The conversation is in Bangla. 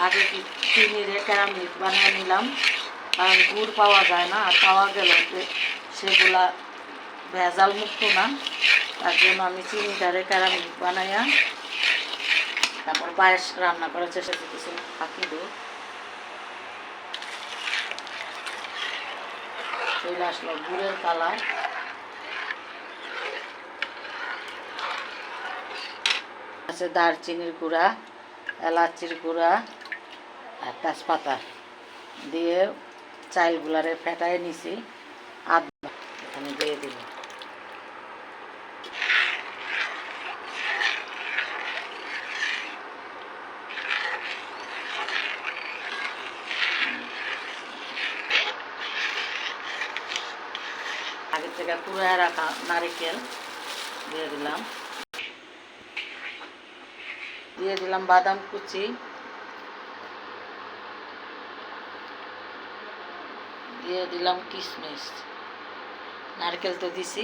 আগে চিনির ক্যারামেল বানিয়ে নিলাম, কারণ গুড় পাওয়া যায় না, আর পাওয়া গেল যে সেগুলা ভেজাল মুক্ত না, তার জন্য আমি চিনিটারে ক্যারামেল বানাইয়া তারপর পায়েস রান্না করার চেষ্টা করতেছি। ফাঁকি দেব, চলে আসলো গুড়ের কালার। আছে দারচিনির গুঁড়া, এলাচির গুঁড়া আর তেজপাতা দিয়ে চালগুলারে ফেটাই নিছি। আদা এখানে দিয়ে দিল, আগের থেকে কুড়ায় রাখা নারিকেল দিয়ে দিলাম, দিয়ে দিলাম বাদাম কুচি, দিয়ে দিলাম কিশমিশ, নারকেল তো দিছি,